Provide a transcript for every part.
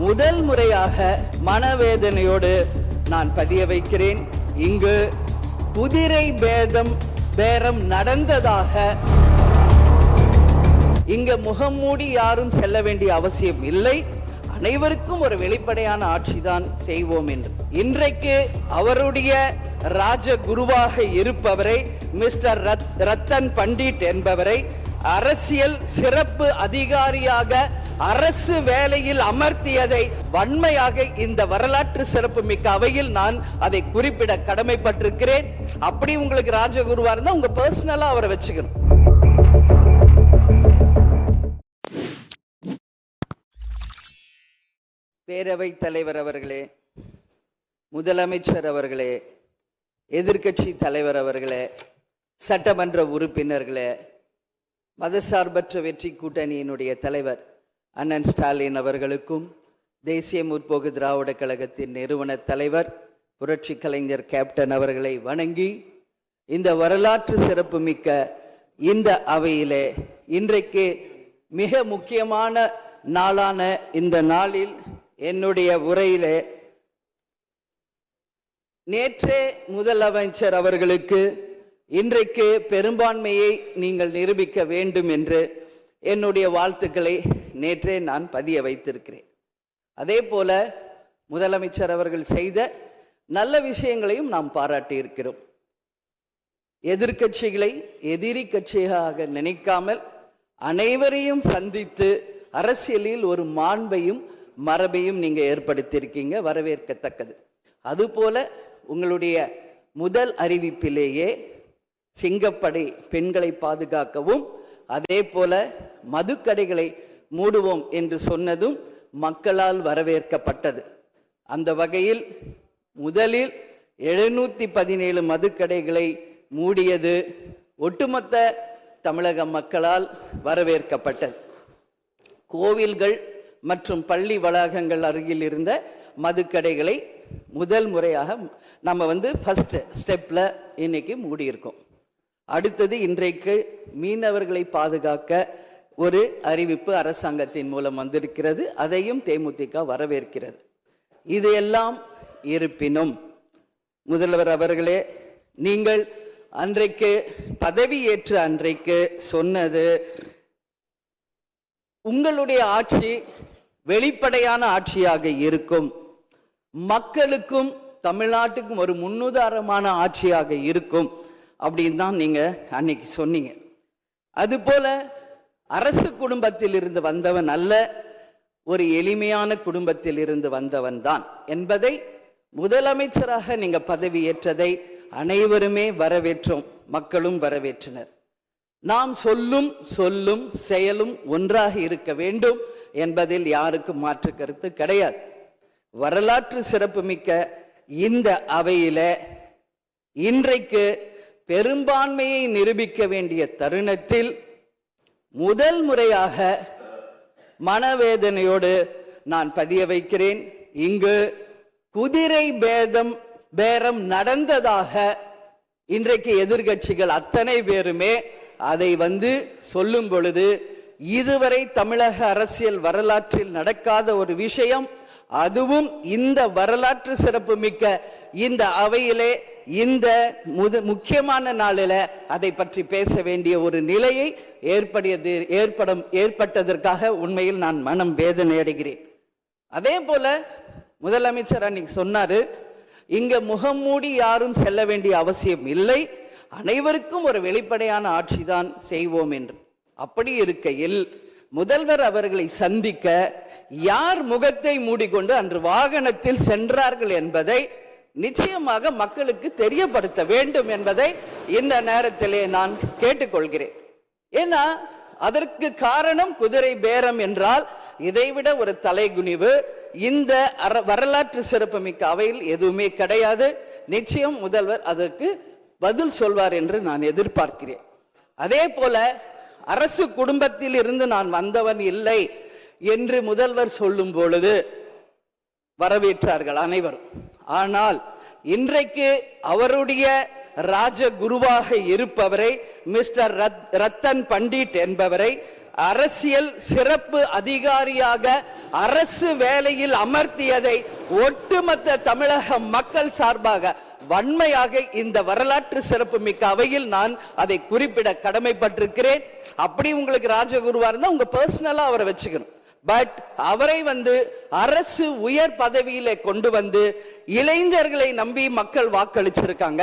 முதல் முறையாக மனவேதனையோடு நான் பதிய வைக்கிறேன். இங்கு குதிரை பேரம் நடந்ததாக இங்கு முகமூடி யாரும் செல்ல வேண்டிய அவசியம் இல்லை. அனைவருக்கும் ஒரு வெளிப்படையான ஆட்சிதான் செய்வோம் என்று இன்றைக்கு அவருடைய ராஜகுருவாக இருப்பவரை மிஸ்டர் ரத்தன் பண்டிட் என்பவரை அரசியல் சிறப்பு அதிகாரியாக அரசு வேலையில் அமர்த்தியதை வன்மையாக இந்த வரலாற்று சிறப்பு மிக்க அவையில் நான் அதை குறிப்பிட கடமைப்பட்டிருக்கிறேன். அப்படி உங்களுக்கு ராஜகுருவா இருந்தா உங்க பர்சனலா அவரை வச்சுக்கணும். பேரவை தலைவர் அவர்களே, முதலமைச்சர் அவர்களே, எதிர்கட்சி தலைவர் அவர்களே, சட்டமன்ற உறுப்பினர்களே, மதசார்பற்ற வெற்றி கூட்டணியினுடைய தலைவர் அண்ணன் ஸ்டாலின் அவர்களுக்கும், தேசிய முற்போக்கு திராவிட கழகத்தின் நிறுவன தலைவர் புரட்சி கலைஞர் கேப்டன் அவர்களை வணங்கி இந்த வரலாற்று சிறப்பு மிக்க இந்த அவையிலே இன்றைக்கு மிக முக்கியமான நாளான இந்த நாளில் என்னுடைய உரையிலே நேற்றே முதலமைச்சர் அவர்களுக்கு இன்றைக்கு பெரும்பான்மையை நீங்கள் நிரூபிக்க வேண்டும் என்று என்னுடைய வாழ்த்துக்களை நேற்றே நான் பதிய வைத்திருக்கிறேன். அதே போல முதலமைச்சர் அவர்கள் செய்த நல்ல விஷயங்களையும் நாம் பாராட்டி இருக்கிறோம். எதிர்கட்சிகளை எதிரி கட்சியாக நினைக்காமல் அனைவரையும் சந்தித்து அரசியலில் ஒரு மாண்பையும் மரபையும் நீங்க ஏற்படுத்தியிருக்கீங்க, வரவேற்கத்தக்கது. அதுபோல உங்களுடைய முதல் அறிவிப்பிலேயே சிங்கப்படை பெண்களை பாதுகாக்கவும் அதே போல மதுக்கடைகளை மூடுவோம் என்று சொன்னதும் மக்களால் வரவேற்கப்பட்டது. அந்த வகையில் முதலில் 717 மதுக்கடைகளை மூடியது ஒட்டுமொத்த தமிழக மக்களால் வரவேற்கப்பட்டது. கோவில்கள் மற்றும் பள்ளி வளாகங்கள் அருகில் இருந்த மதுக்கடைகளை முதல் முறையாக நம்ம ஃபர்ஸ்ட் ஸ்டெப்ல இன்னைக்கு மூடியிருக்கோம். அடுத்தது இன்றைக்கு மீனவர்களை பாதுகாக்க ஒரு அறிவிப்பு அரசாங்கத்தின் மூலம் வந்திருக்கிறது. அதையும் தேமுதிக வரவேற்கிறது. இதையெல்லாம் இருப்பினும் முதல்வர் அவர்களே, நீங்கள் அன்றைக்கு பதவியேற்ற அன்றைக்கு சொன்னது உங்களுடைய ஆட்சி வெளிப்படையான ஆட்சியாக இருக்கும், மக்களுக்கும் தமிழ்நாட்டுக்கும் ஒரு முன்னுதாரணமான ஆட்சியாக இருக்கும் அப்படின்னு தான் நீங்க அன்னைக்கு சொன்னீங்க. அதுபோல அரசு குடும்பத்தில் இருந்து வந்தவன் அல்ல, ஒரு எளிமையான குடும்பத்தில் இருந்து வந்தவன் தான் என்பதை முதலமைச்சராக நீங்க பதவியேற்றதை அனைவருமே வரவேற்றோம், மக்களும் வரவேற்றனர். நாம் சொல்லும் செயலும் ஒன்றாக இருக்க வேண்டும் என்பதில் யாருக்கும் மாற்று கருத்து கிடையாது. வரலாற்று சிறப்புமிக்க இந்த அவையில இன்றைக்கு பெரும்பான்மையை நிரூபிக்க வேண்டிய தருணத்தில் முதல் முறையாக மனவேதனையோடு நான் பதிய வைக்கிறேன். இங்கு குதிரை பேரம் நடந்ததாக இன்றைக்கு எதிர்கட்சிகள் அத்தனை பேருமே அதை சொல்லும் பொழுது இதுவரை தமிழக அரசியல் வரலாற்றில் நடக்காத ஒரு விஷயம், அதுவும் இந்த வரலாற்று சிறப்பு மிக்க இந்த அவையிலே இந்த முக்கியமான நாளில் அதை பற்றி பேச வேண்டிய ஒரு நிலையை ஏற்பட்டதற்காக உண்மையில் நான் மனம் வேதனை அடைகிறேன். அதே போல முதலமைச்சர் அன்னைக்கு சொன்னாரு, இங்க முகமூடி யாரும் செல்ல வேண்டிய அவசியம் இல்லை, அனைவருக்கும் ஒரு வெளிப்படையான ஆட்சிதான் செய்வோம் என்று. அப்படி இருக்கையில் முதல்வர் அவர்களை சந்திக்க யார் முகத்தை மூடிக்கொண்டு அன்று வாகனத்தில் சென்றார்கள் என்பதை நிச்சயமாக மக்களுக்கு தெரியப்படுத்த வேண்டும் என்பதை இந்த நேரத்திலே நான் கேட்டுக்கொள்கிறேன். ஏன்னா அதற்கு காரணம் குதிரை பேரம் என்றால் இதைவிட ஒரு தலைகுனிவு இந்த வரலாற்று சிறப்புமிக்க அவையில் எதுவுமே கிடையாது. நிச்சயம் முதல்வர் அதற்கு பதில் சொல்வார் என்று நான் எதிர்பார்க்கிறேன். அதே போல அரசு குடும்பத்தில் இருந்து நான் வந்தவன் இல்லை என்று முதல்வர் சொல்லும் பொழுது வரவேற்றார்கள் அனைவரும். ஆனால் இன்றைக்கு அவருடைய ராஜகுருவாக இருப்பவரை மிஸ்டர் ரத்தன் பண்டிட் என்பவரை அரசியல் சிறப்பு அதிகாரியாக அரசு வேலையில் அமர்த்தியதை ஒட்டுமொத்த தமிழக மக்கள் சார்பாக வன்மையாக இந்த வரலாற்று சிறப்பு மிக்க அவையில் நான் அதை குறிப்பிட கடமைப்பட்டிருக்கிறேன். அப்படி உங்களுக்கு ராஜகுருவா இருந்தா உங்க பர்சனலா அவரை வச்சுக்கணும். பட் அவரை அரசு உயர் பதவியில கொண்டு இளைஞர்களை நம்பி மக்கள் வாக்களிச்சிருக்காங்க.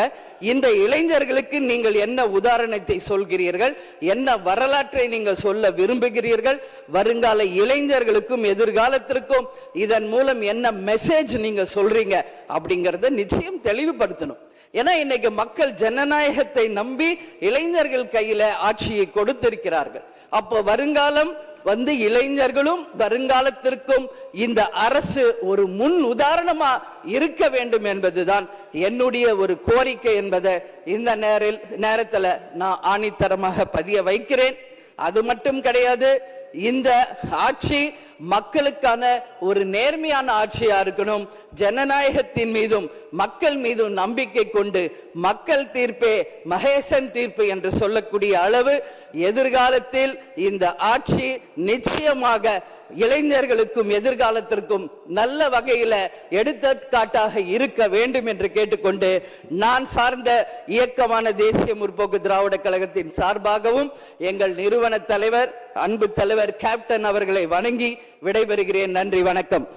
இந்த இளைஞர்களுக்கு நீங்கள் என்ன உதாரணத்தை சொல்கிறீர்கள், என்ன வரலாற்றை நீங்கள் சொல்ல விரும்புகிறீர்கள், வருங்கால இளைஞர்களுக்கும் எதிர்காலத்திற்கும் இதன் மூலம் என்ன மெசேஜ் நீங்க சொல்றீங்க அப்படிங்கறத நிச்சயம் தெளிவுபடுத்தணும். ஏன்னா இன்னைக்கு மக்கள் ஜனநாயகத்தை நம்பி இளைஞர்கள் கையில ஆட்சியை கொடுத்திருக்கிறார்கள். அப்போ வருங்காலம் இளைஞர்களும் வருங்காலத்திற்கும் இந்த அரசு ஒரு முன் உதாரணமா இருக்க வேண்டும் என்பதுதான் என்னுடைய ஒரு கோரிக்கை என்பதை இந்த நேரத்தில் நான் ஆணித்தரமாக பதிய வைக்கிறேன். அது மட்டும் கிடையாது, இந்த ஆட்சி மக்களுக்கான ஒரு நேர்மையான ஆட்சியா இருக்கணும். ஜனநாயகத்தின் மீதும் மக்கள் மீதும் நம்பிக்கை கொண்டு மக்கள் தீர்ப்பே மகேசன் தீர்ப்பு என்று சொல்லக்கூடிய அளவு எதிர்காலத்தில் இந்த ஆட்சி நிச்சயமாக இளைஞர்களுக்கும் எதிர்காலத்திற்கும் நல்ல வகையில எடுத்துக்காட்டாக இருக்க வேண்டும் என்று கேட்டுக்கொண்டு, நான் சார்ந்த இயக்கமான தேசிய முற்போக்கு திராவிட கழகத்தின் சார்பாகவும் எங்கள் நிறுவன தலைவர் அன்பு தலைவர் கேப்டன் அவர்களை வணங்கி விடைபெறுகிறேன். நன்றி, வணக்கம்.